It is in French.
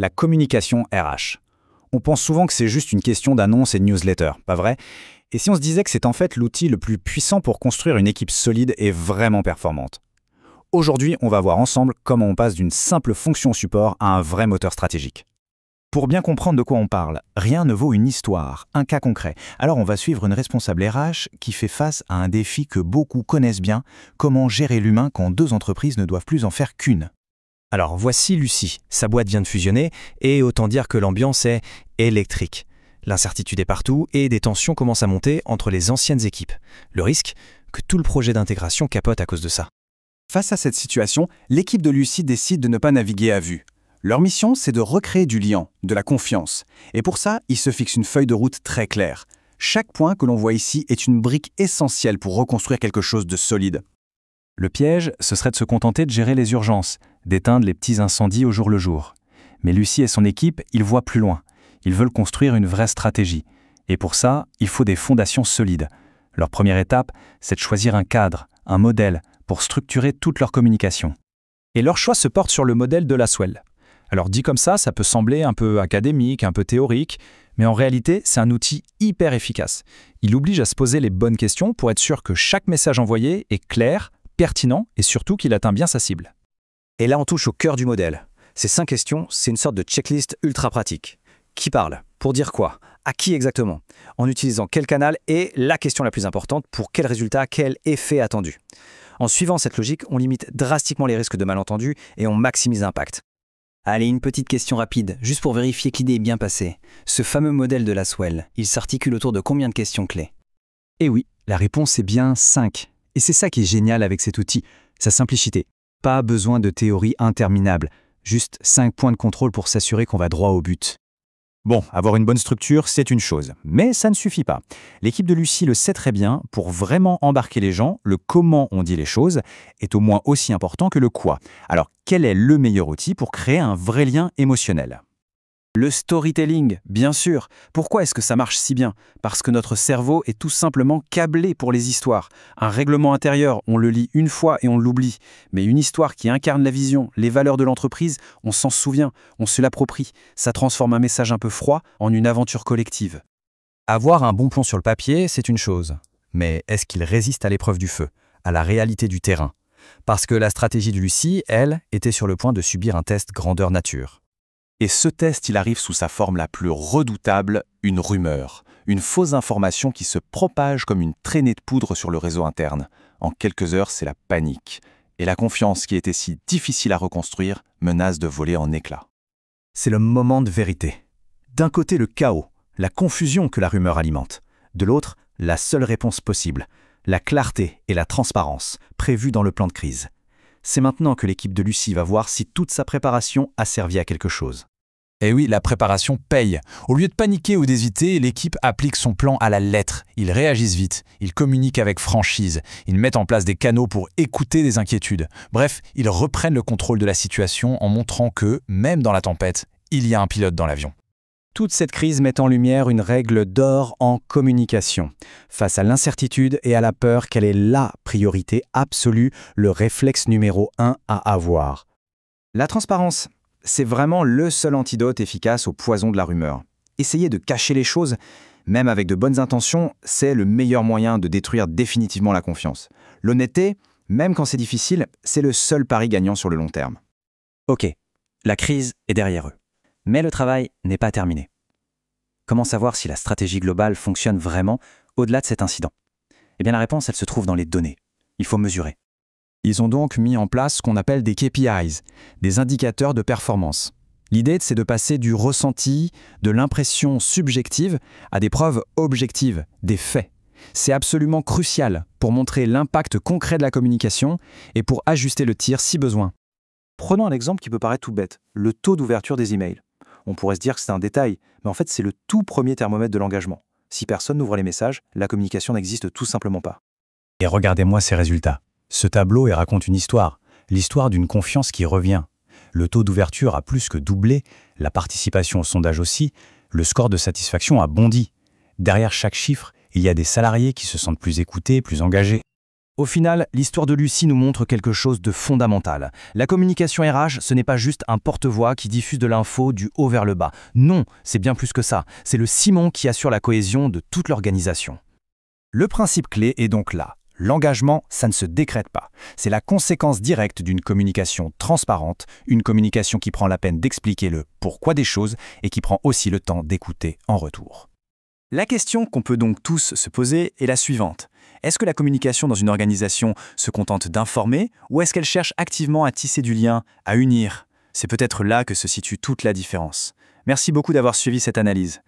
la communication RH. On pense souvent que c'est juste une question d'annonce et de newsletter, pas vrai? Et si on se disait que c'est en fait l'outil le plus puissant pour construire une équipe solide et vraiment performante? Aujourd'hui, on va voir ensemble comment on passe d'une simple fonction support à un vrai moteur stratégique. Pour bien comprendre de quoi on parle, rien ne vaut une histoire, un cas concret. Alors on va suivre une responsable RH qui fait face à un défi que beaucoup connaissent bien, comment gérer l'humain quand deux entreprises ne doivent plus en faire qu'une. Alors voici Lucie, sa boîte vient de fusionner et autant dire que l'ambiance est électrique. L'incertitude est partout et des tensions commencent à monter entre les anciennes équipes. Le risque, que tout le projet d'intégration capote à cause de ça. Face à cette situation, l'équipe de Lucie décide de ne pas naviguer à vue. Leur mission, c'est de recréer du lien, de la confiance. Et pour ça, ils se fixent une feuille de route très claire. Chaque point que l'on voit ici est une brique essentielle pour reconstruire quelque chose de solide. Le piège, ce serait de se contenter de gérer les urgences, d'éteindre les petits incendies au jour le jour. Mais Lucie et son équipe, ils voient plus loin. Ils veulent construire une vraie stratégie. Et pour ça, il faut des fondations solides. Leur première étape, c'est de choisir un cadre, un modèle, pour structurer toute leur communication. Et leur choix se porte sur le modèle de Laswell. Alors dit comme ça peut sembler un peu académique, un peu théorique, mais en réalité, c'est un outil hyper efficace. Il oblige à se poser les bonnes questions pour être sûr que chaque message envoyé est clair, pertinent et surtout qu'il atteint bien sa cible. Et là, on touche au cœur du modèle. Ces 5 questions, c'est une sorte de checklist ultra pratique. Qui parle? Pour dire quoi? À qui exactement? En utilisant quel canal? Et la question la plus importante, pour quel résultat, quel effet attendu? En suivant cette logique, on limite drastiquement les risques de malentendus et on maximise l'impact. Allez, une petite question rapide, juste pour vérifier que l'idée est bien passée. Ce fameux modèle de Laswell, il s'articule autour de combien de questions clés? Et oui, la réponse est bien 5. Et c'est ça qui est génial avec cet outil, sa simplicité. Pas besoin de théorie interminable, juste 5 points de contrôle pour s'assurer qu'on va droit au but. Bon, avoir une bonne structure, c'est une chose, mais ça ne suffit pas. L'équipe de Lucie le sait très bien, pour vraiment embarquer les gens, le comment on dit les choses est au moins aussi important que le quoi. Alors, quel est le meilleur outil pour créer un vrai lien émotionnel? Le storytelling, bien sûr. Pourquoi est-ce que ça marche si bien? Parce que notre cerveau est tout simplement câblé pour les histoires. Un règlement intérieur, on le lit une fois et on l'oublie. Mais une histoire qui incarne la vision, les valeurs de l'entreprise, on s'en souvient, on se l'approprie. Ça transforme un message un peu froid en une aventure collective. Avoir un bon plan sur le papier, c'est une chose. Mais est-ce qu'il résiste à l'épreuve du feu, à la réalité du terrain? Parce que la stratégie de Lucie, elle, était sur le point de subir un test grandeur nature. Et ce test, il arrive sous sa forme la plus redoutable, une rumeur. Une fausse information qui se propage comme une traînée de poudre sur le réseau interne. En quelques heures, c'est la panique. Et la confiance qui était si difficile à reconstruire menace de voler en éclats. C'est le moment de vérité. D'un côté, le chaos, la confusion que la rumeur alimente. De l'autre, la seule réponse possible, la clarté et la transparence prévues dans le plan de crise. C'est maintenant que l'équipe de Lucie va voir si toute sa préparation a servi à quelque chose. Et oui, la préparation paye. Au lieu de paniquer ou d'hésiter, l'équipe applique son plan à la lettre. Ils réagissent vite, ils communiquent avec franchise, ils mettent en place des canaux pour écouter des inquiétudes. Bref, ils reprennent le contrôle de la situation en montrant que, même dans la tempête, il y a un pilote dans l'avion. Toute cette crise met en lumière une règle d'or en communication. Face à l'incertitude et à la peur, quelle est la priorité absolue, le réflexe numéro 1 à avoir? La transparence. C'est vraiment le seul antidote efficace au poison de la rumeur. Essayer de cacher les choses, même avec de bonnes intentions, c'est le meilleur moyen de détruire définitivement la confiance. L'honnêteté, même quand c'est difficile, c'est le seul pari gagnant sur le long terme. Ok, la crise est derrière eux. Mais le travail n'est pas terminé. Comment savoir si la stratégie globale fonctionne vraiment au-delà de cet incident? Eh bien la réponse, elle se trouve dans les données. Il faut mesurer. Ils ont donc mis en place ce qu'on appelle des KPIs, des indicateurs de performance. L'idée, c'est de passer du ressenti, de l'impression subjective, à des preuves objectives, des faits. C'est absolument crucial pour montrer l'impact concret de la communication et pour ajuster le tir si besoin. Prenons un exemple qui peut paraître tout bête, le taux d'ouverture des emails. On pourrait se dire que c'est un détail, mais en fait c'est le tout premier thermomètre de l'engagement. Si personne n'ouvre les messages, la communication n'existe tout simplement pas. Et regardez-moi ces résultats. Ce tableau il raconte une histoire, l'histoire d'une confiance qui revient. Le taux d'ouverture a plus que doublé, la participation au sondage aussi, le score de satisfaction a bondi. Derrière chaque chiffre, il y a des salariés qui se sentent plus écoutés, plus engagés. Au final, l'histoire de Lucie nous montre quelque chose de fondamental. La communication RH, ce n'est pas juste un porte-voix qui diffuse de l'info du haut vers le bas. Non, c'est bien plus que ça. C'est le ciment qui assure la cohésion de toute l'organisation. Le principe clé est donc là. L'engagement, ça ne se décrète pas. C'est la conséquence directe d'une communication transparente, une communication qui prend la peine d'expliquer le pourquoi des choses et qui prend aussi le temps d'écouter en retour. La question qu'on peut donc tous se poser est la suivante. Est-ce que la communication dans une organisation se contente d'informer ou est-ce qu'elle cherche activement à tisser du lien, à unir ? C'est peut-être là que se situe toute la différence. Merci beaucoup d'avoir suivi cette analyse.